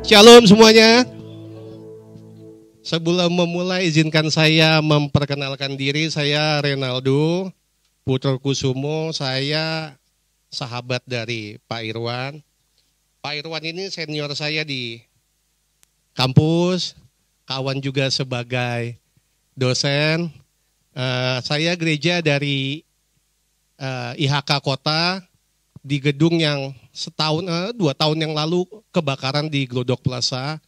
Shalom semuanya. Sebelum memulai izinkan saya memperkenalkan diri. Saya Renaldo Putrokusumo. Saya sahabat dari Pak Irwan. Pak Irwan ini senior saya di kampus, kawan juga sebagai dosen. Saya gereja dari IHK Kota di gedung yang 2 tahun yang lalu kebakaran di Glodok Plaza.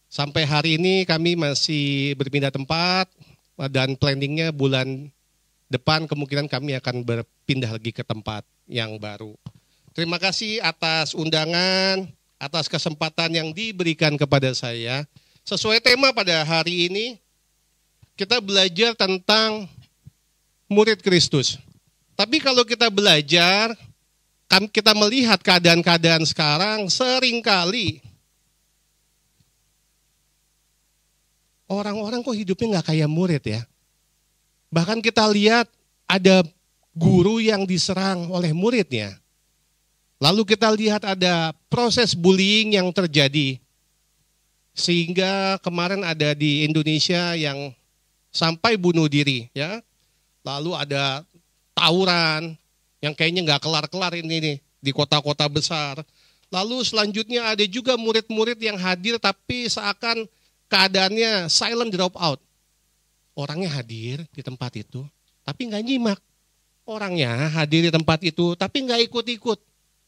Sampai hari ini kami masih berpindah tempat dan planningnya bulan depan kemungkinan kami akan berpindah lagi ke tempat yang baru. Terima kasih atas undangan, atas kesempatan yang diberikan kepada saya. Sesuai tema pada hari ini, kita belajar tentang murid Kristus. Tapi kalau kita belajar, kita melihat keadaan-keadaan sekarang seringkali orang-orang kok hidupnya nggak kayak murid ya. Bahkan kita lihat ada guru yang diserang oleh muridnya. Lalu kita lihat ada proses bullying yang terjadi. Sehingga kemarin ada di Indonesia yang sampai bunuh diri ya. Lalu ada tawuran yang kayaknya nggak kelar-kelar ini nih di kota-kota besar. Lalu selanjutnya ada juga murid-murid yang hadir tapi seakan keadaannya silent drop out. Orangnya hadir di tempat itu tapi nggak nyimak. Orangnya hadir di tempat itu tapi nggak ikut-ikut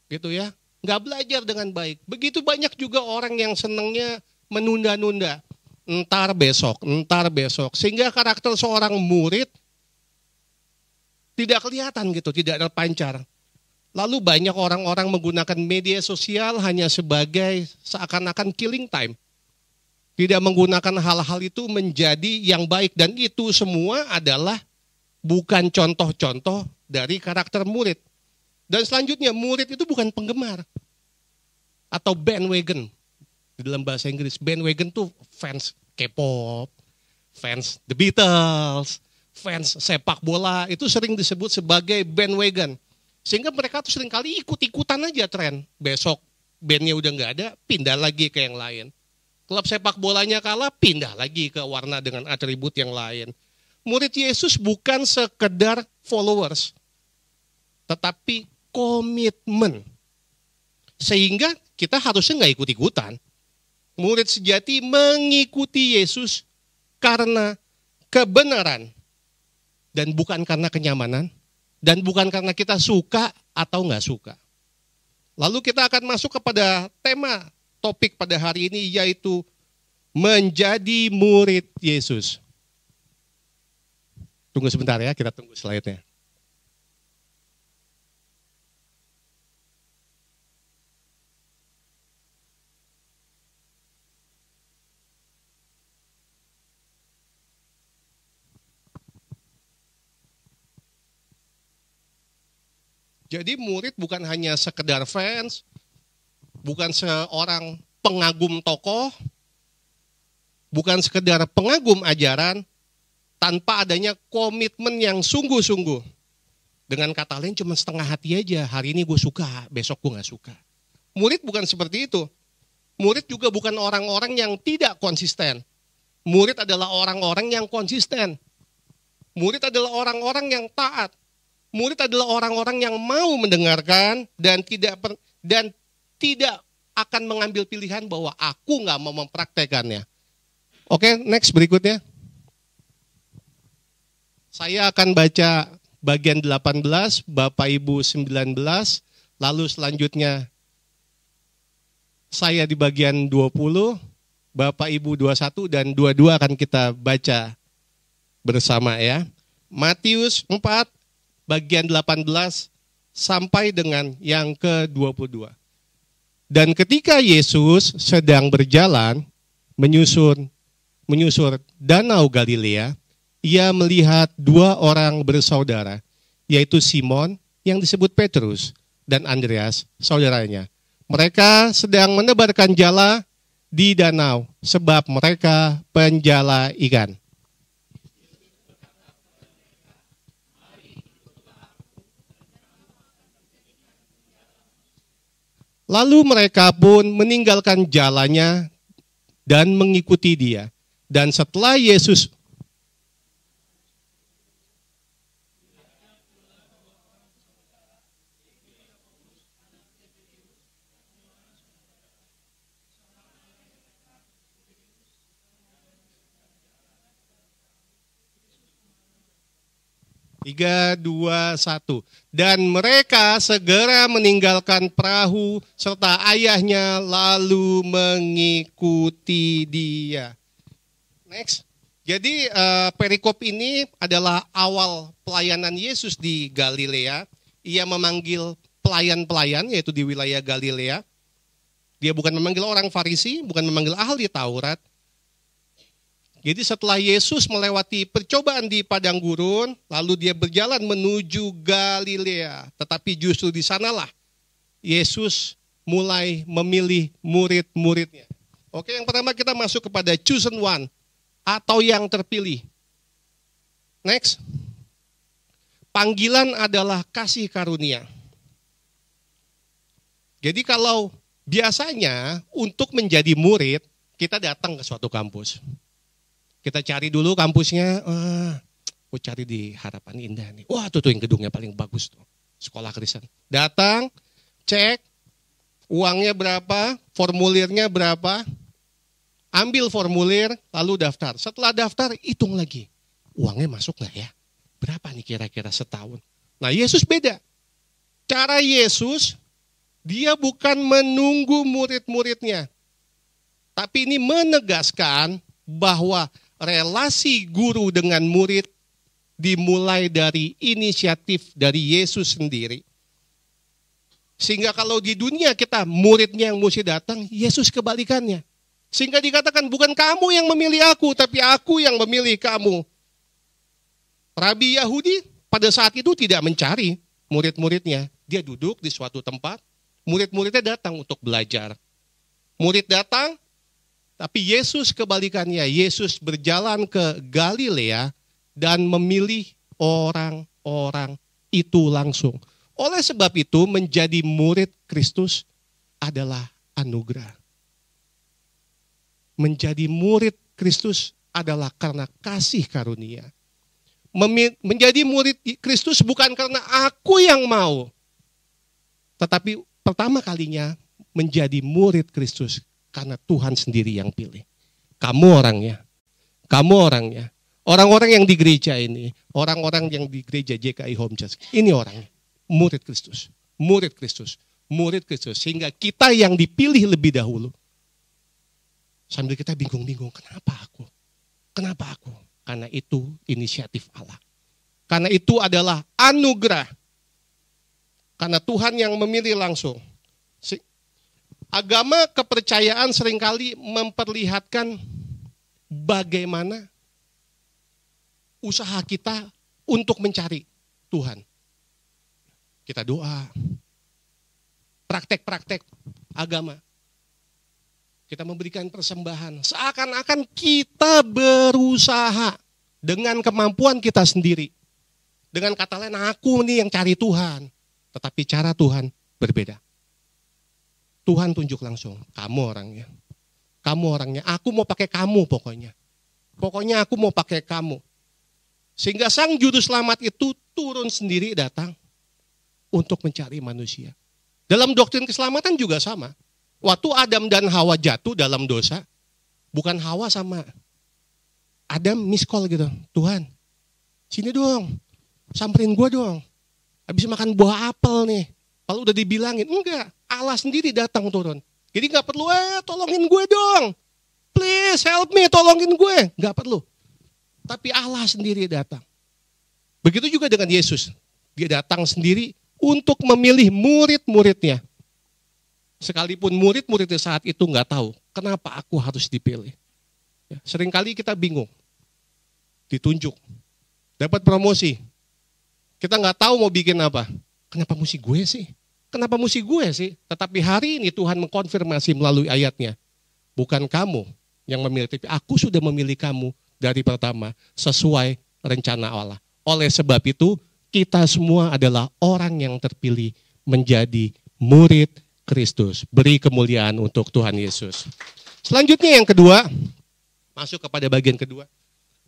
gitu ya. Nggak belajar dengan baik. Begitu banyak juga orang yang senangnya menunda-nunda. Entar besok. Sehingga karakter seorang murid tidak kelihatan gitu, tidak terpancar. Lalu banyak orang-orang menggunakan media sosial hanya sebagai seakan-akan killing time. Tidak menggunakan hal-hal itu menjadi yang baik. Dan itu semua adalah bukan contoh-contoh dari karakter murid. Dan selanjutnya murid itu bukan penggemar. Atau bandwagon. Di dalam bahasa Inggris, bandwagon itu fans K-pop, fans The Beatles, fans sepak bola, itu sering disebut sebagai bandwagon. Sehingga mereka tuh sering kali ikut-ikutan aja tren. Besok bandnya udah nggak ada, pindah lagi ke yang lain. Klub sepak bolanya kalah, pindah lagi ke warna dengan atribut yang lain. Murid Yesus bukan sekedar followers, tetapi komitmen. Sehingga kita harusnya nggak ikut-ikutan. Murid sejati mengikuti Yesus karena kebenaran. Dan bukan karena kenyamanan, dan bukan karena kita suka atau nggak suka. Lalu kita akan masuk kepada tema topik pada hari ini, yaitu menjadi murid Yesus. Tunggu sebentar ya, kita tunggu slide-nya. Jadi murid bukan hanya sekedar fans, bukan seorang pengagum tokoh, bukan sekedar pengagum ajaran, tanpa adanya komitmen yang sungguh-sungguh. Dengan kata lain cuma setengah hati aja, hari ini gue suka, besok gue gak suka. Murid bukan seperti itu. Murid juga bukan orang-orang yang tidak konsisten. Murid adalah orang-orang yang konsisten. Murid adalah orang-orang yang taat. Murid adalah orang-orang yang mau mendengarkan dan tidak akan mengambil pilihan bahwa aku nggak mau mempraktekannya. Oke, next berikutnya. Saya akan baca bagian 18, Bapak Ibu 19, lalu selanjutnya saya di bagian 20, Bapak Ibu 21 dan 22 akan kita baca bersama ya. Matius 4 bagian 18 sampai dengan yang ke-22. Dan ketika Yesus sedang berjalan menyusur Danau Galilea, ia melihat 2 orang bersaudara, yaitu Simon yang disebut Petrus dan Andreas, saudaranya. Mereka sedang menebarkan jala di danau sebab mereka penjala ikan. Lalu mereka pun meninggalkan jalannya dan mengikuti dia. Dan setelah Yesus Tiga, dua, satu. Dan mereka segera meninggalkan perahu serta ayahnya lalu mengikuti dia. Next. Jadi perikop ini adalah awal pelayanan Yesus di Galilea. Ia memanggil pelayan-pelayan yaitu di wilayah Galilea. Dia bukan memanggil orang Farisi, bukan memanggil ahli Taurat. Jadi setelah Yesus melewati percobaan di padang gurun, lalu dia berjalan menuju Galilea. Tetapi justru di sanalah Yesus mulai memilih murid-muridnya. Oke, yang pertama kita masuk kepada chosen one atau yang terpilih. Next. Panggilan adalah kasih karunia. Jadi kalau biasanya untuk menjadi murid, kita datang ke suatu kampus. Kita cari dulu kampusnya, aku cari di Harapan Indah nih. Wah tuh yang gedungnya paling bagus tuh, sekolah Kristen. Datang, cek, uangnya berapa, formulirnya berapa, ambil formulir, lalu daftar. Setelah daftar, hitung lagi, uangnya masuk nggak ya? Berapa nih kira-kira setahun? Nah Yesus beda. Cara Yesus, dia bukan menunggu murid-muridnya. Tapi ini menegaskan bahwa relasi guru dengan murid dimulai dari inisiatif dari Yesus sendiri. Sehingga kalau di dunia kita muridnya yang mesti datang, Yesus kebalikannya. Sehingga dikatakan bukan kamu yang memilih aku, tapi aku yang memilih kamu. Rabi Yahudi pada saat itu tidak mencari murid-muridnya. Dia duduk di suatu tempat, murid-muridnya datang untuk belajar. Murid datang, tapi Yesus kebalikannya, Yesus berjalan ke Galilea dan memilih orang-orang itu langsung. Oleh sebab itu menjadi murid Kristus adalah anugerah. Menjadi murid Kristus adalah karena kasih karunia. Menjadi murid Kristus bukan karena aku yang mau. Tetapi pertama kalinya menjadi murid Kristus karena Tuhan sendiri yang pilih. Kamu orangnya. Kamu orangnya. Orang-orang yang di gereja ini. Orang-orang yang di gereja JKI Home Church. Ini orangnya. Murid Kristus. Murid Kristus. Murid Kristus. Sehingga kita yang dipilih lebih dahulu. Sambil kita bingung-bingung. Kenapa aku? Kenapa aku? Karena itu inisiatif Allah. Karena itu adalah anugerah. Karena Tuhan yang memilih langsung. Agama kepercayaan seringkali memperlihatkan bagaimana usaha kita untuk mencari Tuhan. Kita doa, praktek-praktek agama. Kita memberikan persembahan. Seakan-akan kita berusaha dengan kemampuan kita sendiri. Dengan kata lain, aku nih yang cari Tuhan. Tetapi cara Tuhan berbeda. Tuhan tunjuk langsung, kamu orangnya. Kamu orangnya, aku mau pakai kamu pokoknya. Pokoknya aku mau pakai kamu. Sehingga sang juru selamat itu turun sendiri datang untuk mencari manusia. Dalam doktrin keselamatan juga sama. Waktu Adam dan Hawa jatuh dalam dosa, bukan Hawa sama Adam miss call gitu. Tuhan, sini dong, samperin gue dong. Habis makan buah apel nih. Kalau udah dibilangin, enggak. Allah sendiri datang turun. Jadi gak perlu, tolongin gue dong. Please help me, tolongin gue. Gak perlu. Tapi Allah sendiri datang. Begitu juga dengan Yesus. Dia datang sendiri untuk memilih murid-muridnya. Sekalipun murid-muridnya saat itu gak tahu, kenapa aku harus dipilih. Ya, seringkali kita bingung. Ditunjuk. Dapat promosi. Kita gak tahu mau bikin apa. Kenapa mesti gue sih? Kenapa mesti gue sih? Tetapi hari ini Tuhan mengkonfirmasi melalui ayatnya. Bukan kamu yang memilih, tapi aku sudah memilih kamu dari pertama sesuai rencana Allah. Oleh sebab itu, kita semua adalah orang yang terpilih menjadi murid Kristus. Beri kemuliaan untuk Tuhan Yesus. Selanjutnya yang kedua, masuk kepada bagian kedua.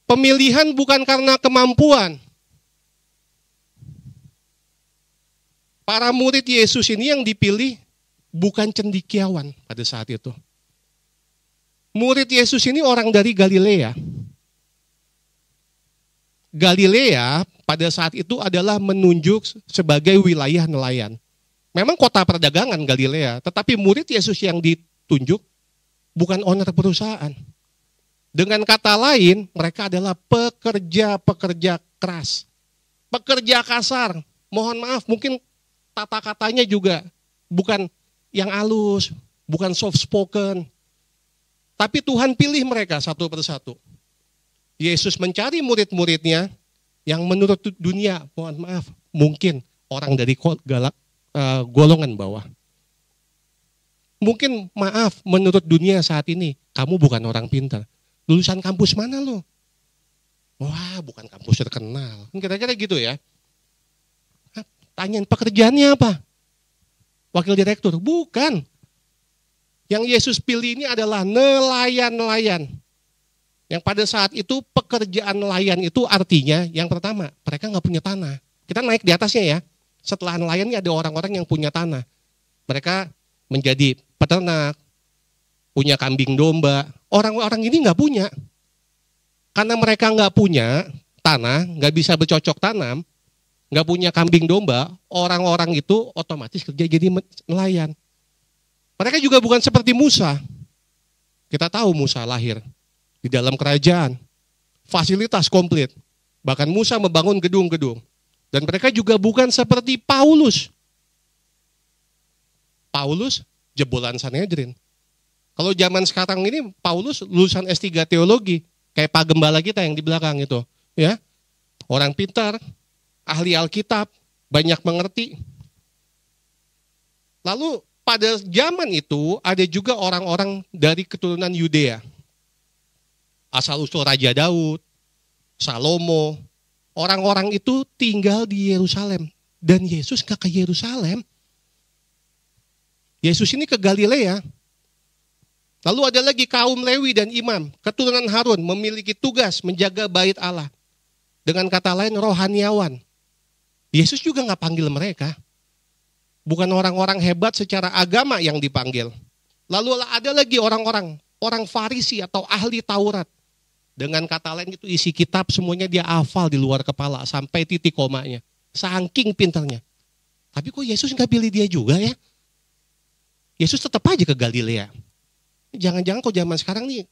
Pemilihan bukan karena kemampuan. Para murid Yesus ini yang dipilih bukan cendekiawan pada saat itu. Murid Yesus ini orang dari Galilea. Galilea pada saat itu adalah menunjuk sebagai wilayah nelayan. Memang kota perdagangan Galilea, tetapi murid Yesus yang ditunjuk bukan owner perusahaan. Dengan kata lain, mereka adalah pekerja-pekerja keras. Pekerja kasar. Mohon maaf, mungkin tata katanya juga bukan yang halus, bukan soft spoken. Tapi Tuhan pilih mereka satu persatu. Yesus mencari murid-muridnya yang menurut dunia, mohon maaf, mungkin orang dari golongan bawah. Mungkin maaf, menurut dunia saat ini, kamu bukan orang pintar. Lulusan kampus mana lo? Wah, bukan kampus terkenal. Kira-kira gitu ya. Tanyain pekerjaannya apa? Wakil direktur? Bukan. Yang Yesus pilih ini adalah nelayan-nelayan. Yang pada saat itu pekerjaan nelayan itu artinya yang pertama, mereka nggak punya tanah. Kita naik di atasnya ya. Setelah nelayan ini ada orang-orang yang punya tanah. Mereka menjadi peternak, punya kambing domba. Orang-orang ini nggak punya. Karena mereka nggak punya tanah, nggak bisa bercocok tanam, nggak punya kambing domba, orang-orang itu otomatis kerja jadi nelayan. Mereka juga bukan seperti Musa. Kita tahu Musa lahir di dalam kerajaan, fasilitas komplit. Bahkan Musa membangun gedung-gedung. Dan mereka juga bukan seperti Paulus. Paulus jebolan Sanhedrin. Kalau zaman sekarang ini Paulus lulusan S3 teologi, kayak Pak Gembala kita yang di belakang itu, ya. Orang pintar, ahli Alkitab, banyak mengerti. Lalu pada zaman itu ada juga orang-orang dari keturunan Yudea. Asal-usul Raja Daud, Salomo, orang-orang itu tinggal di Yerusalem. Dan Yesus gak ke Yerusalem. Yesus ini ke Galilea. Lalu ada lagi kaum Lewi dan imam, keturunan Harun memiliki tugas menjaga bait Allah. Dengan kata lain rohaniawan. Yesus juga gak panggil mereka. Bukan orang-orang hebat secara agama yang dipanggil. Lalu ada lagi orang-orang, orang Farisi atau ahli Taurat. Dengan kata lain itu isi kitab semuanya dia hafal di luar kepala sampai titik komanya. Saking pintarnya. Tapi kok Yesus gak pilih dia juga ya? Yesus tetap aja ke Galilea. Jangan-jangan kok zaman sekarang nih,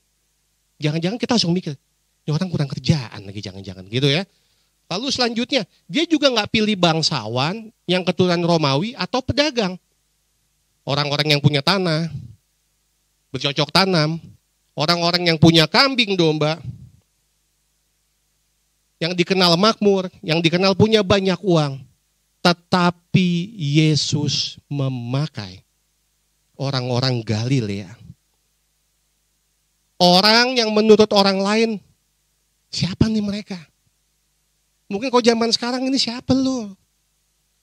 jangan-jangan kita langsung mikir, ini orang kurang kerjaan lagi jangan-jangan gitu ya. Lalu selanjutnya, dia juga gak pilih bangsawan yang keturunan Romawi atau pedagang. Orang-orang yang punya tanah, bercocok tanam, orang-orang yang punya kambing domba, yang dikenal makmur, yang dikenal punya banyak uang. Tetapi Yesus memakai orang-orang Galilea. Orang yang menurut orang lain, siapa nih mereka? Mungkin kalau zaman sekarang ini siapa lo?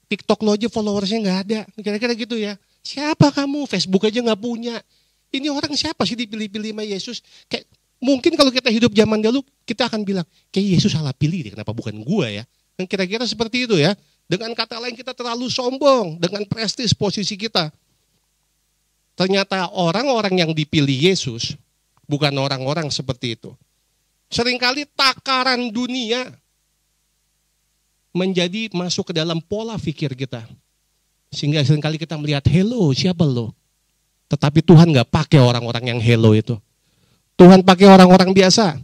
TikTok lo aja followersnya gak ada. Kira-kira gitu ya. Siapa kamu? Facebook aja gak punya. Ini orang siapa sih dipilih-pilih sama Yesus? Kayak, mungkin kalau kita hidup zaman dulu, kita akan bilang, kayak Yesus salah pilih deh, kenapa bukan gua ya? Dan kira-kira seperti itu ya. Dengan kata lain kita terlalu sombong dengan prestis posisi kita. Ternyata orang-orang yang dipilih Yesus bukan orang-orang seperti itu. Seringkali takaran dunia menjadi masuk ke dalam pola pikir kita. Sehingga seringkali kita melihat, hello, siapa lo? Tetapi Tuhan gak pakai orang-orang yang hello itu. Tuhan pakai orang-orang biasa.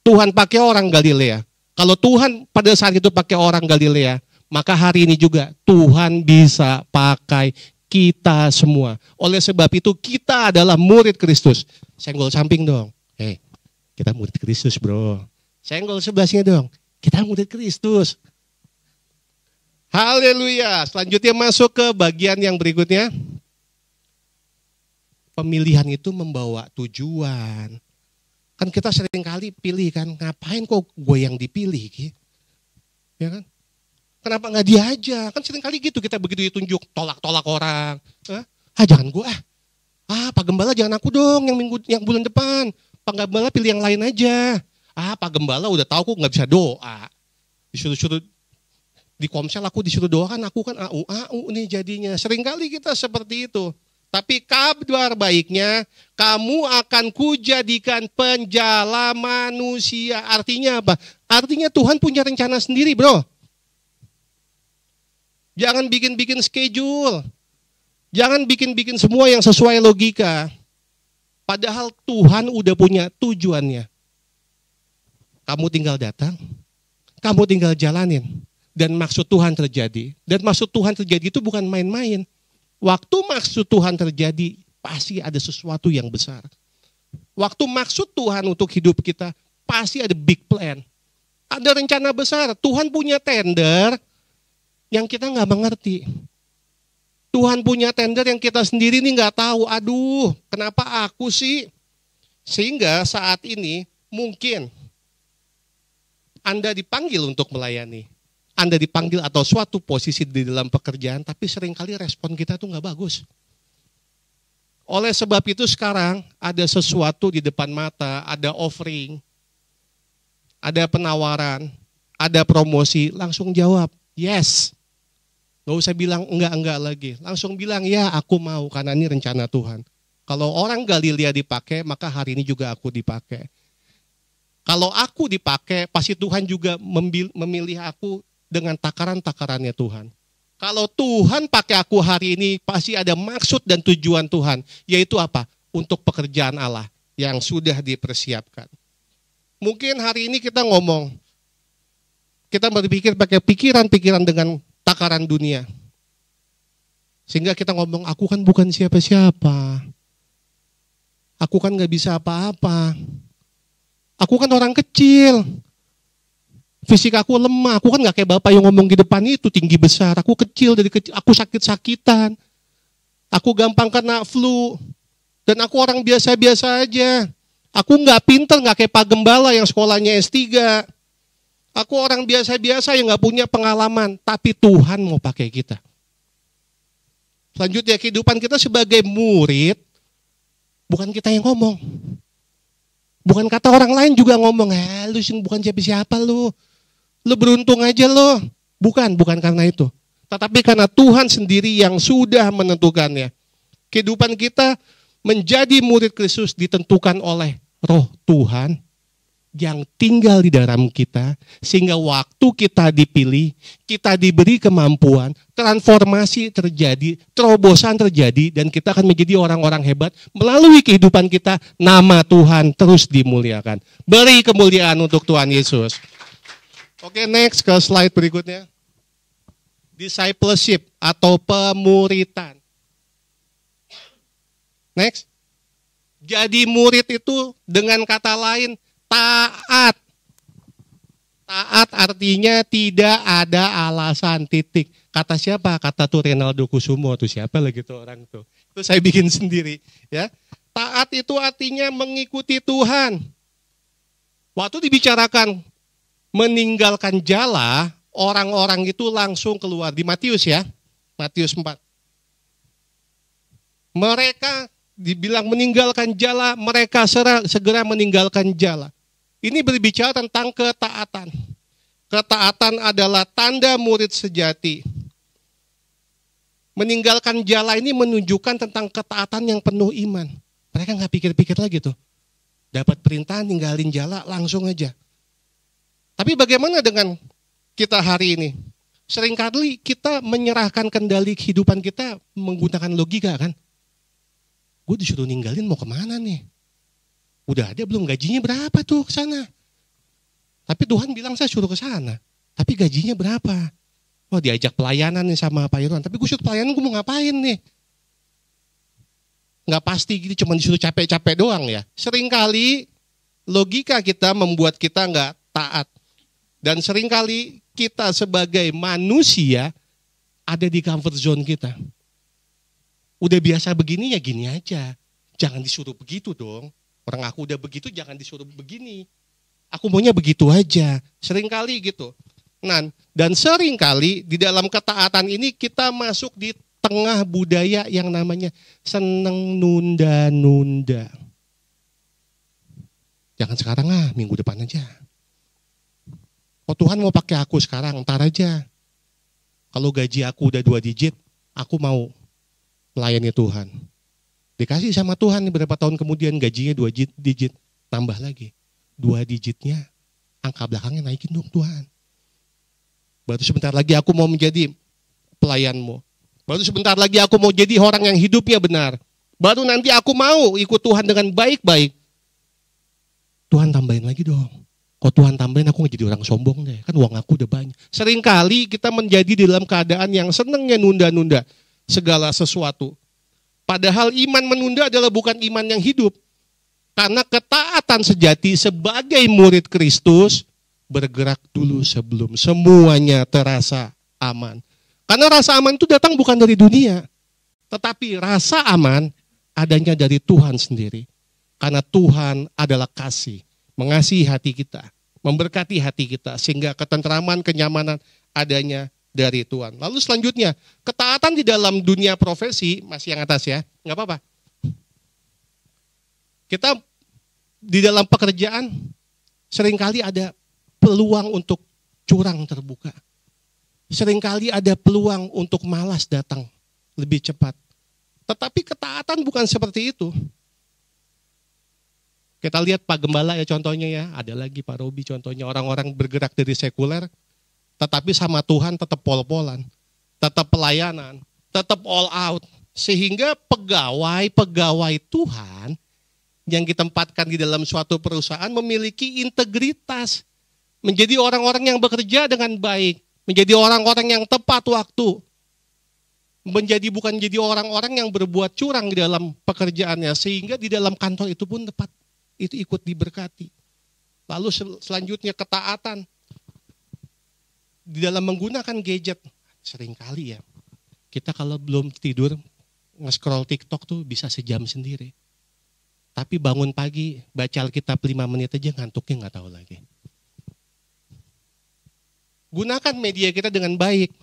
Tuhan pakai orang Galilea. Kalau Tuhan pada saat itu pakai orang Galilea, maka hari ini juga Tuhan bisa pakai kita semua. Oleh sebab itu kita adalah murid Kristus. Senggol samping dong. Kita murid Kristus bro. Senggol sebelahnya dong. Kita murid Kristus. Haleluya. Selanjutnya masuk ke bagian yang berikutnya. Pemilihan itu membawa tujuan. Kan kita sering kali pilih kan. Ngapain kok gue yang dipilih? Ya kan? Kenapa gak dia aja? Kan sering kali gitu kita begitu ditunjuk. Tolak-tolak orang. Jangan gue ah. Pak Gembala jangan aku dong yang bulan depan. Pak Gembala pilih yang lain aja. Pak Gembala udah tahu aku nggak bisa doa. Disuruh di komsel aku disuruh doakan, aku kan AU nih jadinya. Seringkali kita seperti itu. Tapi kabar baiknya, kamu akan kujadikan penjala manusia. Artinya apa? Artinya Tuhan punya rencana sendiri, bro. Jangan bikin-bikin schedule. Jangan bikin-bikin semua yang sesuai logika. Padahal Tuhan udah punya tujuannya. Kamu tinggal datang, kamu tinggal jalanin. Dan maksud Tuhan terjadi. Dan maksud Tuhan terjadi itu bukan main-main. Waktu maksud Tuhan terjadi, pasti ada sesuatu yang besar. Waktu maksud Tuhan untuk hidup kita, pasti ada big plan. Ada rencana besar. Tuhan punya tender yang kita nggak mengerti. Tuhan punya tender yang kita sendiri nih nggak tahu. Aduh, kenapa aku sih? Sehingga saat ini mungkin Anda dipanggil untuk melayani. Anda dipanggil atau suatu posisi di dalam pekerjaan, tapi seringkali respon kita tuh nggak bagus. Oleh sebab itu sekarang ada sesuatu di depan mata, ada offering, ada penawaran, ada promosi, langsung jawab, yes. Nggak usah bilang enggak lagi, langsung bilang ya aku mau karena ini rencana Tuhan. Kalau orang Galilea dipakai, maka hari ini juga aku dipakai. Kalau aku dipakai, pasti Tuhan juga memilih aku dengan takaran-takarannya Tuhan. Kalau Tuhan pakai aku hari ini, pasti ada maksud dan tujuan Tuhan. Yaitu apa? Untuk pekerjaan Allah yang sudah dipersiapkan. Mungkin hari ini kita ngomong, kita berpikir pakai pikiran-pikiran dengan takaran dunia. Sehingga kita ngomong, aku kan bukan siapa-siapa. Aku kan gak bisa apa-apa. Aku kan orang kecil. Fisik aku lemah, aku kan gak kayak bapak yang ngomong di depan itu tinggi besar. Aku kecil, dari kecil aku sakit-sakitan. Aku gampang kena flu. Dan aku orang biasa-biasa aja. Aku gak pinter, gak kayak Pak Gembala yang sekolahnya S3. Aku orang biasa-biasa yang gak punya pengalaman. Tapi Tuhan mau pakai kita. Selanjutnya kehidupan kita sebagai murid, bukan kita yang ngomong. Bukan kata orang lain juga ngomong, lu bukan siapa-siapa lu. Lu beruntung aja lo. Bukan karena itu. Tetapi karena Tuhan sendiri yang sudah menentukannya. Kehidupan kita menjadi murid Kristus ditentukan oleh Roh Tuhan yang tinggal di dalam kita. Sehingga waktu kita dipilih, kita diberi kemampuan, transformasi terjadi, terobosan terjadi, dan kita akan menjadi orang-orang hebat. Melalui kehidupan kita, nama Tuhan terus dimuliakan. Beri kemuliaan untuk Tuhan Yesus. Oke, next ke slide berikutnya. Discipleship atau pemuritan. Next. Jadi murid itu dengan kata lain taat. Taat artinya tidak ada alasan, titik. Kata siapa? Kata tuh Renaldo Kusumo, tuh siapa lagi tuh orang tuh. Itu saya bikin sendiri, ya. Taat itu artinya mengikuti Tuhan. Waktu dibicarakan meninggalkan jala, orang-orang itu langsung keluar. Di Matius ya, Matius 4. Mereka dibilang meninggalkan jala, mereka segera meninggalkan jala. Ini berbicara tentang ketaatan. Ketaatan adalah tanda murid sejati. Meninggalkan jala ini menunjukkan tentang ketaatan yang penuh iman. Mereka nggak pikir-pikir lagi tuh. Dapat perintah ninggalin jala langsung aja. Tapi bagaimana dengan kita hari ini? Seringkali kita menyerahkan kendali kehidupan kita menggunakan logika kan. Gue disuruh ninggalin mau kemana nih? Udah ada belum, gajinya berapa tuh ke sana? Tapi Tuhan bilang saya suruh ke sana. Tapi gajinya berapa? Oh diajak pelayanan nih sama Pak Irwan. Tapi gue suruh pelayanan gue mau ngapain nih? Nggak pasti gitu, cuma disuruh capek-capek doang ya. Seringkali logika kita membuat kita nggak taat. Dan seringkali kita sebagai manusia ada di comfort zone kita. Udah biasa begini ya gini aja. Jangan disuruh begitu dong. Orang aku udah begitu jangan disuruh begini. Aku maunya begitu aja. Seringkali gitu. Nah, dan seringkali di dalam ketaatan ini kita masuk di tengah budaya yang namanya seneng nunda-nunda. Jangan sekarang minggu depan aja. Oh Tuhan mau pakai aku sekarang, ntar aja. Kalau gaji aku udah 2 digit, aku mau melayani Tuhan. Dikasih sama Tuhan beberapa tahun kemudian gajinya 2 digit, tambah lagi. 2 digitnya, angka belakangnya naikin dong Tuhan. Baru sebentar lagi aku mau menjadi pelayanmu. Baru sebentar lagi aku mau jadi orang yang hidupnya benar. Baru nanti aku mau ikut Tuhan dengan baik-baik. Tuhan tambahin lagi dong. Kok Tuhan tambahin aku nggak jadi orang sombong deh. Kan uang aku udah banyak. Seringkali kita menjadi dalam keadaan yang senengnya nunda-nunda segala sesuatu. Padahal iman menunda adalah bukan iman yang hidup. Karena ketaatan sejati sebagai murid Kristus bergerak dulu sebelum semuanya terasa aman. Karena rasa aman itu datang bukan dari dunia. Tetapi rasa aman adanya dari Tuhan sendiri. Karena Tuhan adalah kasih. Mengasihi hati kita, memberkati hati kita, sehingga ketentraman, kenyamanan adanya dari Tuhan. Lalu selanjutnya, ketaatan di dalam dunia profesi, masih yang atas ya, nggak apa-apa. Kita di dalam pekerjaan, seringkali ada peluang untuk curang terbuka. Seringkali ada peluang untuk malas datang lebih cepat. Tetapi ketaatan bukan seperti itu. Kita lihat Pak Gembala ya contohnya ya, ada lagi Pak Robi contohnya, orang-orang bergerak dari sekuler, tetapi sama Tuhan tetap pol-polan, tetap pelayanan, tetap all out. Sehingga pegawai-pegawai Tuhan yang ditempatkan di dalam suatu perusahaan memiliki integritas. Menjadi orang-orang yang bekerja dengan baik, menjadi orang-orang yang tepat waktu. Bukan jadi orang-orang yang berbuat curang di dalam pekerjaannya, sehingga di dalam kantor itu pun tepat. Itu ikut diberkati. Lalu selanjutnya ketaatan di dalam menggunakan gadget. Seringkali ya, kita kalau belum tidur nge-scroll TikTok tuh bisa sejam sendiri. Tapi bangun pagi baca Alkitab 5 menit aja ngantuknya nggak tahu lagi. Gunakan media kita dengan baik.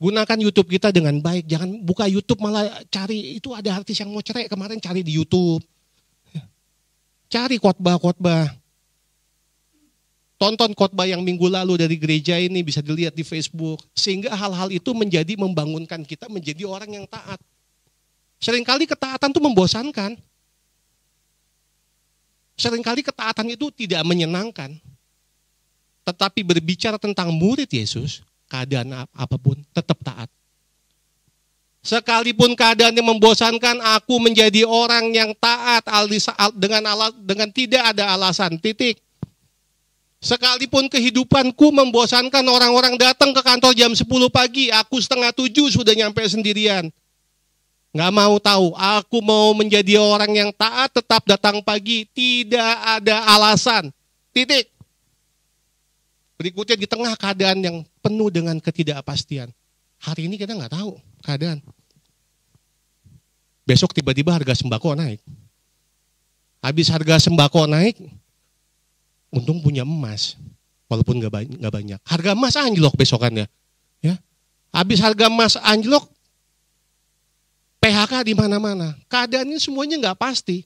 Gunakan YouTube kita dengan baik. Jangan buka YouTube malah cari, itu ada artis yang mau cerai kemarin cari di YouTube. Cari khotbah-khotbah. Tonton khotbah yang minggu lalu dari gereja ini bisa dilihat di Facebook. Sehingga hal-hal itu menjadi membangunkan kita menjadi orang yang taat. Seringkali ketaatan itu membosankan. Seringkali ketaatan itu tidak menyenangkan. Tetapi berbicara tentang murid Yesus, keadaan apapun tetap taat. Sekalipun keadaan yang membosankan, aku menjadi orang yang taat dengan tidak ada alasan, titik. Sekalipun kehidupanku membosankan, orang-orang datang ke kantor jam 10 pagi, aku 6:30 sudah nyampe sendirian. Nggak mau tahu, aku mau menjadi orang yang taat, tetap datang pagi, tidak ada alasan, titik. Berikutnya di tengah keadaan yang penuh dengan ketidakpastian. Hari ini kita nggak tahu keadaan. Besok tiba-tiba harga sembako naik. Habis harga sembako naik, untung punya emas. Walaupun nggak banyak. Harga emas anjlok besokannya. Ya. Habis harga emas anjlok, PHK di mana-mana. Keadaannya semuanya nggak pasti.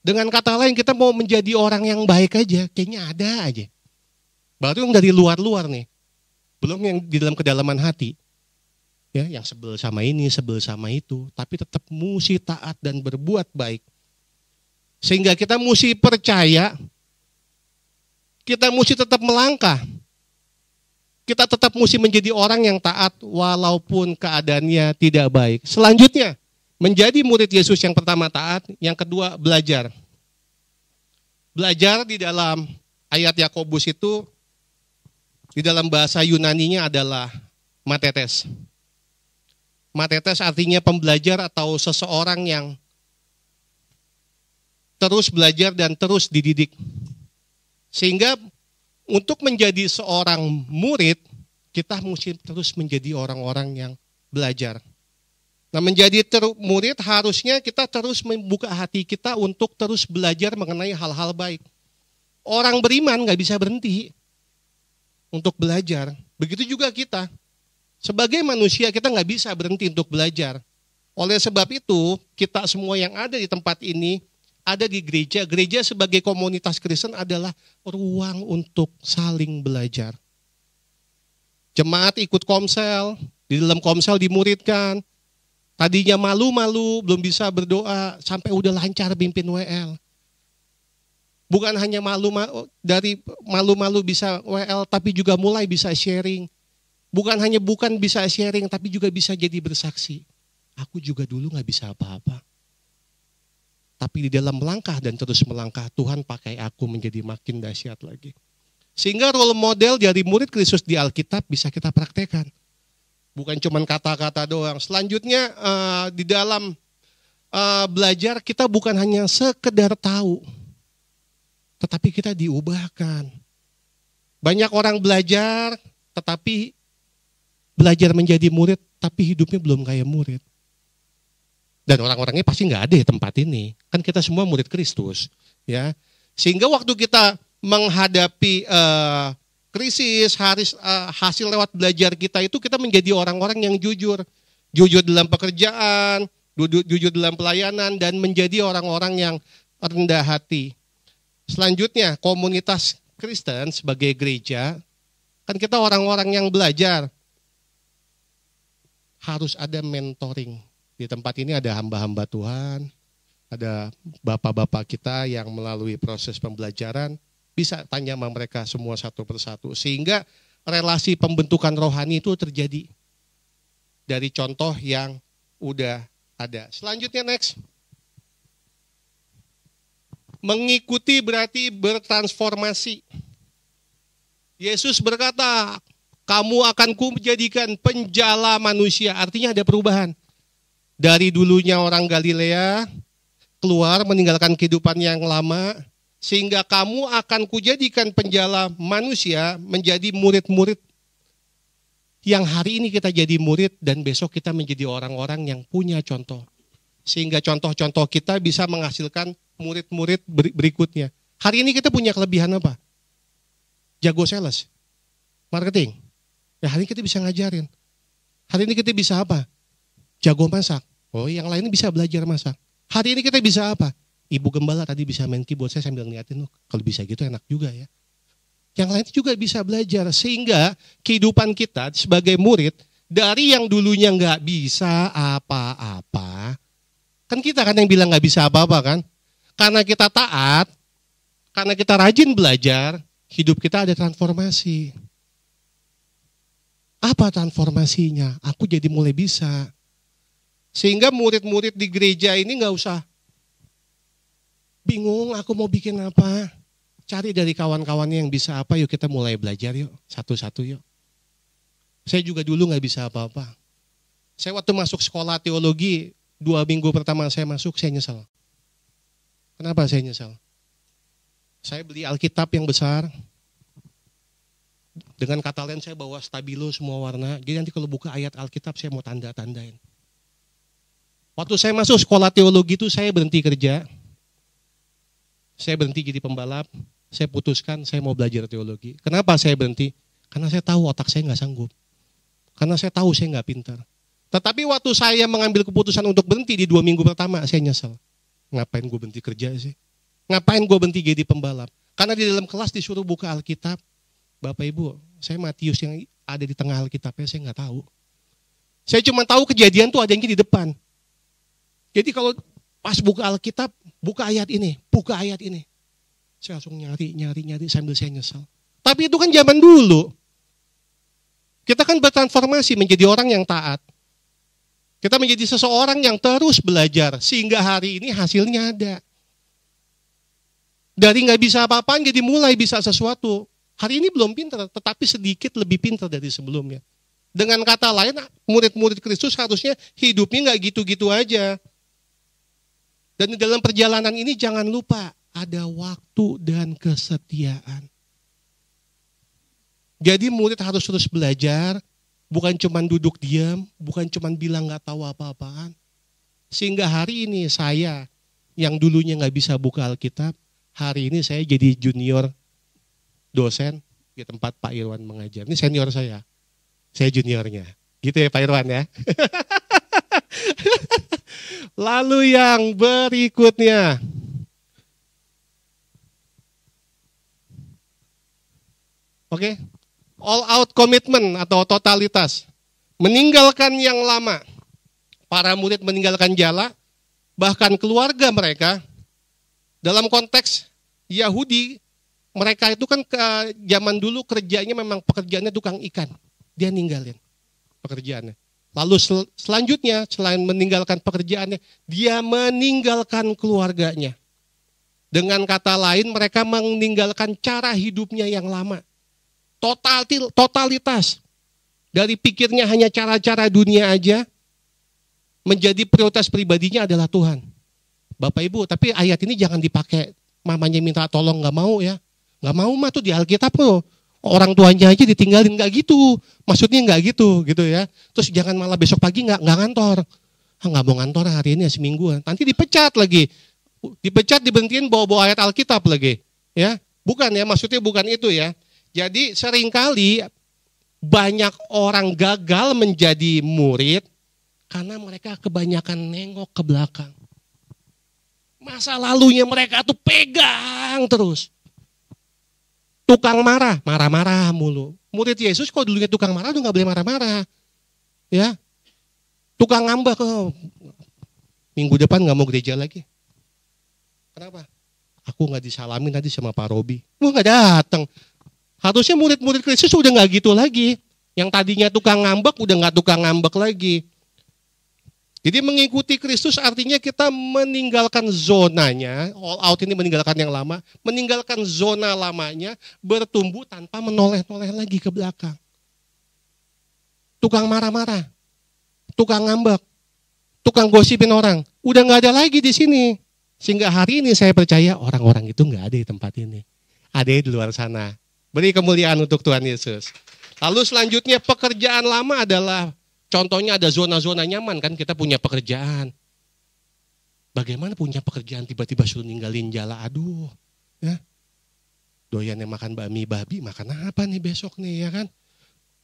Dengan kata lain kita mau menjadi orang yang baik aja, kayaknya ada aja. Baru yang dari luar-luar nih, belum yang di dalam kedalaman hati. Ya, yang sebel sama ini, sebel sama itu, tapi tetap mesti taat dan berbuat baik. Sehingga kita mesti percaya, kita mesti tetap melangkah. Kita tetap mesti menjadi orang yang taat walaupun keadaannya tidak baik. Selanjutnya, menjadi murid Yesus yang pertama taat, yang kedua belajar. Belajar di dalam ayat Yakobus itu, di dalam bahasa Yunaninya adalah matetes. Matetes artinya pembelajar atau seseorang yang terus belajar dan terus dididik. Sehingga untuk menjadi seorang murid, kita mesti terus menjadi orang-orang yang belajar. Nah, menjadi murid harusnya kita terus membuka hati kita untuk terus belajar mengenai hal-hal baik. Orang beriman nggak bisa berhenti untuk belajar. Begitu juga kita. Sebagai manusia kita nggak bisa berhenti untuk belajar. Oleh sebab itu, kita semua yang ada di tempat ini, ada di gereja. Gereja sebagai komunitas Kristen adalah ruang untuk saling belajar. Jemaat ikut komsel, di dalam komsel dimuridkan. Tadinya malu-malu, belum bisa berdoa, sampai udah lancar pimpin WL. Bukan hanya dari malu-malu bisa WL, tapi juga mulai bisa sharing. Bukan bisa sharing, tapi juga bisa jadi bersaksi. Aku juga dulu gak bisa apa-apa. Tapi di dalam melangkah dan terus melangkah, Tuhan pakai aku menjadi makin dahsyat lagi. Sehingga role model dari murid Kristus di Alkitab bisa kita praktekkan. Bukan cuma kata-kata doang. Selanjutnya di dalam belajar kita bukan hanya sekedar tahu. Tetapi kita diubahkan. Banyak orang belajar, tetapi belajar menjadi murid, tapi hidupnya belum kayak murid. Dan orang-orangnya pasti nggak ada di tempat ini. Kan kita semua murid Kristus, ya. Sehingga waktu kita menghadapi krisis, hasil lewat belajar kita itu kita menjadi orang-orang yang jujur. Jujur dalam pekerjaan, jujur dalam pelayanan, dan menjadi orang-orang yang rendah hati. Selanjutnya, komunitas Kristen sebagai gereja, kan kita orang-orang yang belajar. Harus ada mentoring. Di tempat ini ada hamba-hamba Tuhan, ada bapak-bapak kita yang melalui proses pembelajaran, bisa tanya sama mereka semua satu persatu. Sehingga relasi pembentukan rohani itu terjadi dari contoh yang udah ada. Selanjutnya next. Mengikuti berarti bertransformasi. Yesus berkata, kamu akan kujadikan penjala manusia. Artinya ada perubahan. Dari dulunya orang Galilea, keluar meninggalkan kehidupan yang lama, sehingga kamu akan kujadikan penjala manusia menjadi murid-murid. Yang hari ini kita jadi murid dan besok kita menjadi orang-orang yang punya contoh. Sehingga contoh-contoh kita bisa menghasilkan murid-murid berikutnya. Hari ini kita punya kelebihan apa? Jago sales, marketing. Ya hari ini kita bisa ngajarin. Hari ini kita bisa apa? Jago masak. Oh, yang lain bisa belajar masak. Hari ini kita bisa apa? Ibu gembala tadi bisa main keyboard, saya sambil ngeliatin, kalau bisa gitu enak juga ya. Yang lain juga bisa belajar, sehingga kehidupan kita sebagai murid, dari yang dulunya nggak bisa apa-apa, kan kita kan yang bilang nggak bisa apa-apa kan? Karena kita taat, karena kita rajin belajar, hidup kita ada transformasi. Apa transformasinya? Aku jadi mulai bisa. Sehingga murid-murid di gereja ini nggak usah bingung, aku mau bikin apa. Cari dari kawan-kawannya yang bisa apa, yuk kita mulai belajar yuk, satu-satu yuk. Saya juga dulu nggak bisa apa-apa. Saya waktu masuk sekolah teologi, 2 minggu pertama saya masuk, saya nyesal. Kenapa saya nyesal? Saya beli Alkitab yang besar, dengan kata lain saya bawa stabilo semua warna, jadi nanti kalau buka ayat Alkitab saya mau tanda-tandain. Waktu saya masuk sekolah teologi itu saya berhenti kerja, saya berhenti jadi pembalap, saya putuskan saya mau belajar teologi. Kenapa saya berhenti? Karena saya tahu otak saya nggak sanggup, karena saya tahu saya nggak pintar. Tetapi waktu saya mengambil keputusan untuk berhenti di 2 minggu pertama, saya nyesal. Ngapain gue berhenti kerja sih? Ngapain gue berhenti jadi pembalap? Karena di dalam kelas disuruh buka Alkitab, Bapak Ibu, saya Matius yang ada di tengah Alkitabnya saya nggak tahu. Saya cuma tahu kejadian tuh ada yang di depan. Jadi kalau pas buka Alkitab, buka ayat ini. Saya langsung nyari sambil saya nyesal. Tapi itu kan zaman dulu. Kita kan bertransformasi menjadi orang yang taat. Kita menjadi seseorang yang terus belajar. Sehingga hari ini hasilnya ada. Dari nggak bisa apa-apaan jadi mulai bisa sesuatu. Hari ini belum pintar, tetapi sedikit lebih pintar dari sebelumnya. Dengan kata lain, murid-murid Kristus harusnya hidupnya nggak gitu-gitu aja. Dan di dalam perjalanan ini jangan lupa ada waktu dan kesetiaan. Jadi murid harus terus belajar, bukan cuma duduk diam, bukan cuma bilang nggak tahu apa-apaan. Sehingga hari ini saya yang dulunya nggak bisa buka Alkitab, hari ini saya jadi junior dosen di tempat Pak Irwan mengajar. Ini senior saya juniornya. Gitu ya Pak Irwan ya. Lalu yang berikutnya. Oke. All out commitment atau totalitas. Meninggalkan yang lama. Para murid meninggalkan jala, bahkan keluarga mereka. Dalam konteks Yahudi, mereka itu kan zaman dulu kerjanya memang pekerjaannya tukang ikan. Dia ninggalin pekerjaannya. Lalu selanjutnya, selain meninggalkan pekerjaannya, dia meninggalkan keluarganya. Dengan kata lain, mereka meninggalkan cara hidupnya yang lama. Totalitas. Dari pikirnya hanya cara-cara dunia aja, menjadi prioritas pribadinya adalah Tuhan. Bapak Ibu, tapi ayat ini jangan dipakai mamanya minta tolong, nggak mau ya. Nggak mau mah tuh di Alkitab loh. Orang tuanya aja ditinggalin, nggak gitu. Maksudnya nggak gitu ya. Terus jangan malah besok pagi nggak ngantor. Nggak mau ngantor hari ini ya seminggu. Nanti dipecat lagi. Dipecat, diberhentiin bawa-bawa ayat Alkitab lagi. Ya, bukan ya, maksudnya bukan itu ya. Jadi seringkali banyak orang gagal menjadi murid karena mereka kebanyakan nengok ke belakang. Masa lalunya mereka tuh pegang terus. Tukang marah-marah mulu. Murid Yesus kok dulunya tukang marah udah gak boleh marah-marah. Ya, tukang ngambek, minggu depan gak mau gereja lagi. Kenapa? Aku gak disalamin tadi sama Pak Robi. Gak datang. Harusnya murid-murid Kristus udah gak gitu lagi. Yang tadinya tukang ngambek udah gak tukang ngambek lagi. Jadi mengikuti Kristus artinya kita meninggalkan zonanya, all out ini meninggalkan yang lama, meninggalkan zona lamanya, bertumbuh tanpa menoleh-noleh lagi ke belakang. Tukang marah-marah, tukang ngambek, tukang gosipin orang, udah gak ada lagi di sini. Sehingga hari ini saya percaya orang-orang itu gak ada di tempat ini. Ada di luar sana. Beri kemuliaan untuk Tuhan Yesus. Lalu selanjutnya pekerjaan lama adalah, contohnya ada zona-zona nyaman kan, kita punya pekerjaan. Bagaimana punya pekerjaan tiba-tiba suruh ninggalin jala, aduh. Ya. Doyan yang makan bakmi babi, makan apa nih besok nih ya kan.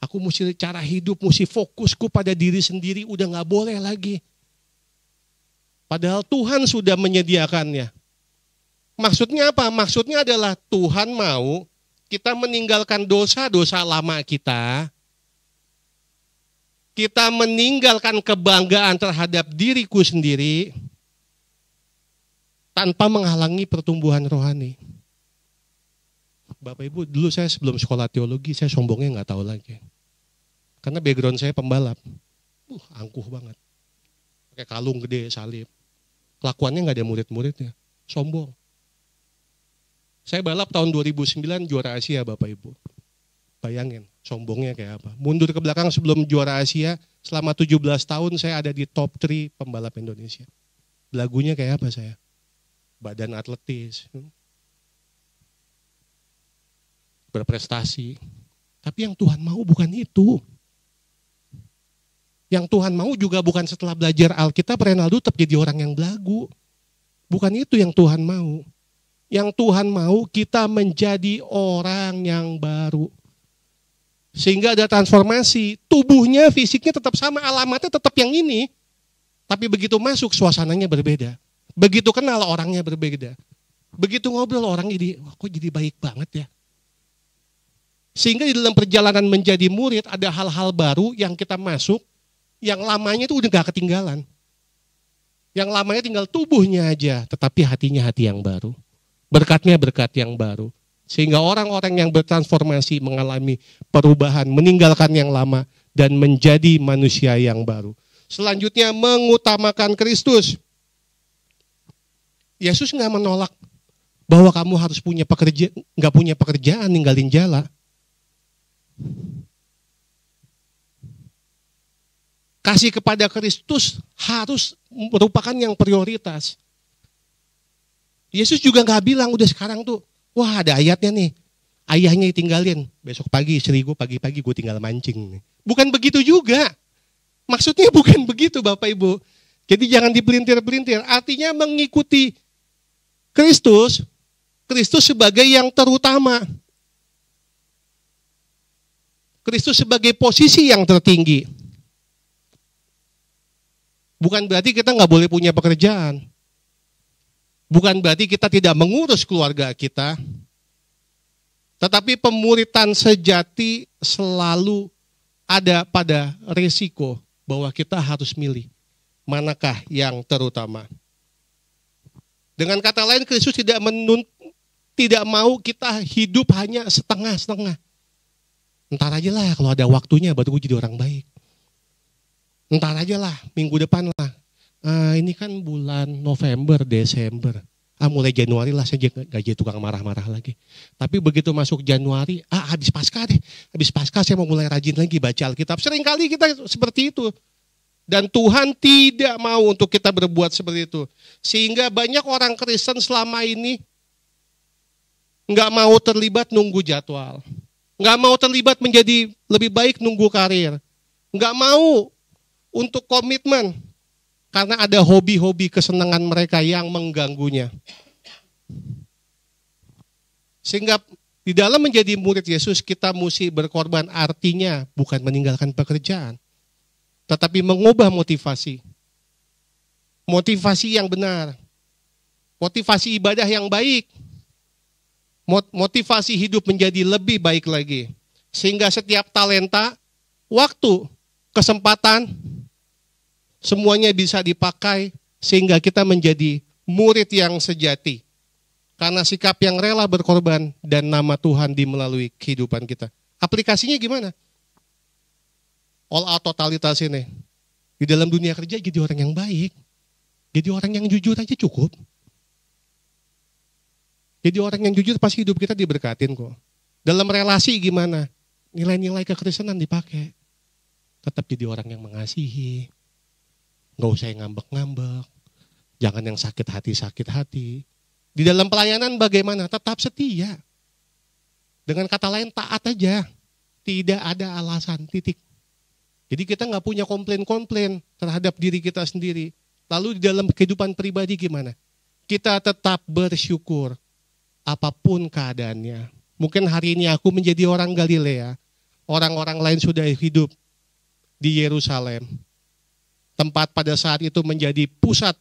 Aku mesti cara hidup, mesti fokusku pada diri sendiri, udah gak boleh lagi. Padahal Tuhan sudah menyediakannya. Maksudnya apa? Maksudnya adalah Tuhan mau kita meninggalkan dosa-dosa lama kita. Kita meninggalkan kebanggaan terhadap diriku sendiri tanpa menghalangi pertumbuhan rohani. Bapak Ibu, dulu saya sebelum sekolah teologi, saya sombongnya nggak tahu lagi. Karena background saya pembalap. Angkuh banget. Pakai kalung gede, salib. Kelakuannya nggak ada murid-muridnya. Sombong. Saya balap tahun 2009 juara Asia Bapak Ibu. Bayangin, sombongnya kayak apa. Mundur ke belakang sebelum juara Asia, selama 17 tahun saya ada di top 3 pembalap Indonesia. Lagunya kayak apa saya? Badan atletis. Berprestasi. Tapi yang Tuhan mau bukan itu. Yang Tuhan mau juga bukan setelah belajar Alkitab, Renaldo tetap jadi orang yang belagu. Bukan itu yang Tuhan mau. Yang Tuhan mau kita menjadi orang yang baru. Sehingga ada transformasi, tubuhnya, fisiknya tetap sama, alamatnya tetap yang ini. Tapi begitu masuk suasananya berbeda. Begitu kenal orangnya berbeda. Begitu ngobrol orang jadi, kok jadi baik banget ya. Sehingga di dalam perjalanan menjadi murid ada hal-hal baru yang kita masuk, yang lamanya itu udah gak ketinggalan. Yang lamanya tinggal tubuhnya aja, tetapi hatinya hati yang baru. Berkatnya berkat yang baru. Sehingga orang-orang yang bertransformasi mengalami perubahan, meninggalkan yang lama, dan menjadi manusia yang baru. Selanjutnya mengutamakan Kristus. Yesus gak menolak bahwa kamu harus punya gak punya pekerjaan, ninggalin jala. Kasih kepada Kristus harus merupakan yang prioritas. Yesus juga gak bilang udah sekarang tuh, wah ada ayatnya nih, ayahnya ditinggalin, besok pagi istri gue pagi-pagi gue tinggal mancing. Bukan begitu juga. Maksudnya bukan begitu Bapak Ibu. Jadi jangan dipelintir-pelintir. Artinya mengikuti Kristus, Kristus sebagai yang terutama. Kristus sebagai posisi yang tertinggi. Bukan berarti kita nggak boleh punya pekerjaan. Bukan berarti kita tidak mengurus keluarga kita. Tetapi pemuritan sejati selalu ada pada resiko bahwa kita harus milih manakah yang terutama. Dengan kata lain, Kristus tidak mau kita hidup hanya setengah-setengah. Ntar aja lah kalau ada waktunya baru gue jadi orang baik. Ntar aja lah, minggu depan lah. Ini kan bulan November, Desember. Mulai Januari lah saya gak jadi tukang marah-marah lagi. Tapi begitu masuk Januari, habis Paskah deh. Habis Paskah saya mau mulai rajin lagi baca Alkitab. Seringkali kita seperti itu. Dan Tuhan tidak mau untuk kita berbuat seperti itu. Sehingga banyak orang Kristen selama ini gak mau terlibat nunggu jadwal. Gak mau terlibat menjadi lebih baik nunggu karir. Gak mau untuk komitmen. Karena ada hobi-hobi kesenangan mereka yang mengganggunya. Sehingga di dalam menjadi murid Yesus kita mesti berkorban, artinya bukan meninggalkan pekerjaan. Tetapi mengubah motivasi. Motivasi yang benar. Motivasi ibadah yang baik. Motivasi hidup menjadi lebih baik lagi. Sehingga setiap talenta, waktu, kesempatan, semuanya bisa dipakai sehingga kita menjadi murid yang sejati. Karena sikap yang rela berkorban dan nama Tuhan melalui kehidupan kita. Aplikasinya gimana? All out totalitas ini. Di dalam dunia kerja jadi orang yang baik. Jadi orang yang jujur aja cukup. Jadi orang yang jujur pasti hidup kita diberkatin kok. Dalam relasi gimana? Nilai-nilai kekristenan dipakai. Tetap jadi orang yang mengasihi. Gak usah yang ngambek-ngambek. Jangan yang sakit hati. Di dalam pelayanan bagaimana? Tetap setia. Dengan kata lain taat aja. Tidak ada alasan, titik. Jadi kita gak punya komplain-komplain terhadap diri kita sendiri. Lalu di dalam kehidupan pribadi gimana? Kita tetap bersyukur apapun keadaannya. Mungkin hari ini aku menjadi orang Galilea. Orang-orang lain sudah hidup di Yerusalem. Tempat pada saat itu menjadi pusat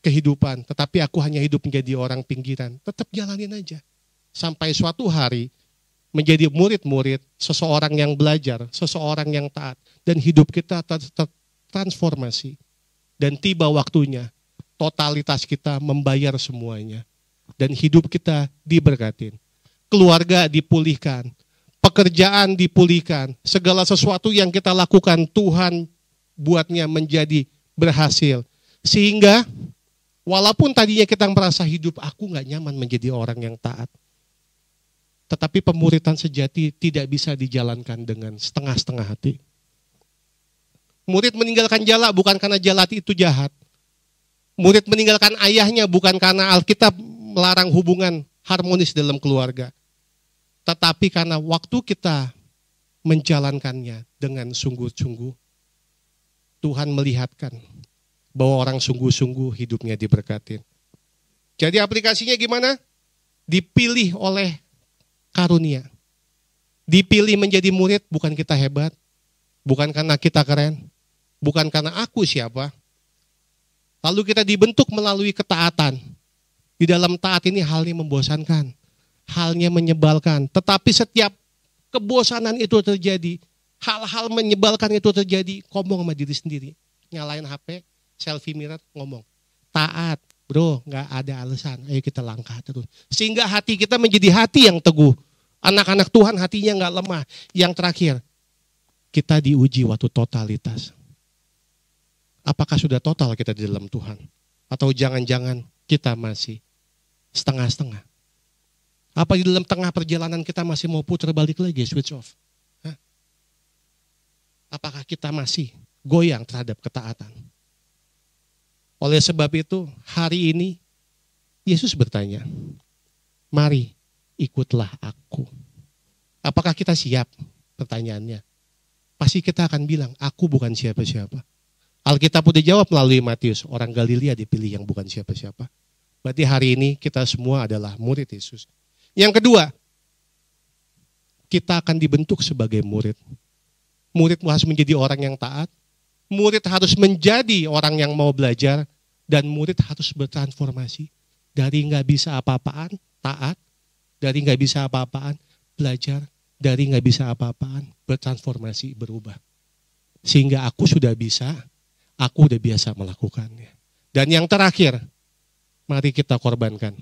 kehidupan. Tetapi aku hanya hidup menjadi orang pinggiran. Tetap jalanin aja. Sampai suatu hari menjadi murid-murid, seseorang yang belajar, seseorang yang taat. Dan hidup kita tertransformasi. Dan tiba waktunya, totalitas kita membayar semuanya. Dan hidup kita diberkatin. Keluarga dipulihkan. Pekerjaan dipulihkan. Segala sesuatu yang kita lakukan Tuhan buatnya menjadi berhasil. Sehingga walaupun tadinya kita merasa hidup aku gak nyaman menjadi orang yang taat. Tetapi pemuritan sejati tidak bisa dijalankan dengan setengah-setengah hati. Murid meninggalkan jala bukan karena jala itu jahat. Murid meninggalkan ayahnya bukan karena Alkitab melarang hubungan harmonis dalam keluarga. Tetapi karena waktu kita menjalankannya dengan sungguh-sungguh, Tuhan melihatkan bahwa orang sungguh-sungguh hidupnya diberkatin. Jadi aplikasinya gimana? Dipilih oleh karunia. Dipilih menjadi murid bukan kita hebat, bukan karena kita keren, bukan karena aku siapa. Lalu kita dibentuk melalui ketaatan. Di dalam taat ini halnya membosankan, halnya menyebalkan. Tetapi setiap kebosanan itu terjadi, hal-hal menyebalkan itu terjadi, ngomong sama diri sendiri. Nyalain HP, selfie mirror, ngomong. Taat, bro, gak ada alasan. Ayo kita langkah terus. Sehingga hati kita menjadi hati yang teguh. Anak-anak Tuhan hatinya gak lemah. Yang terakhir, kita diuji waktu totalitas. Apakah sudah total kita di dalam Tuhan? Atau jangan-jangan kita masih setengah-setengah? Apa di dalam tengah perjalanan kita masih mau putar balik lagi, switch off? Apakah kita masih goyang terhadap ketaatan? Oleh sebab itu, hari ini Yesus bertanya, mari ikutlah aku. Apakah kita siap? Pertanyaannya. Pasti kita akan bilang, aku bukan siapa-siapa. Alkitab udah jawab melalui Matius, orang Galilea dipilih yang bukan siapa-siapa. Berarti hari ini kita semua adalah murid Yesus. Yang kedua, kita akan dibentuk sebagai murid. Murid harus menjadi orang yang taat. Murid harus menjadi orang yang mau belajar, dan murid harus bertransformasi. Dari nggak bisa apa-apaan, taat. Dari nggak bisa apa-apaan, belajar. Dari nggak bisa apa-apaan, bertransformasi, berubah. Sehingga aku sudah bisa, aku udah biasa melakukannya. Dan yang terakhir, mari kita korbankan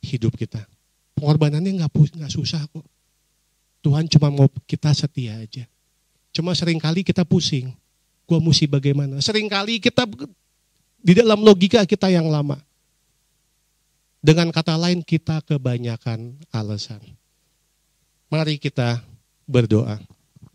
hidup kita. Pengorbanannya nggak susah kok. Tuhan cuma mau kita setia aja. Cuma seringkali kita pusing. Gua mesti bagaimana? Seringkali kita di dalam logika kita yang lama. Dengan kata lain, kita kebanyakan alasan. Mari kita berdoa.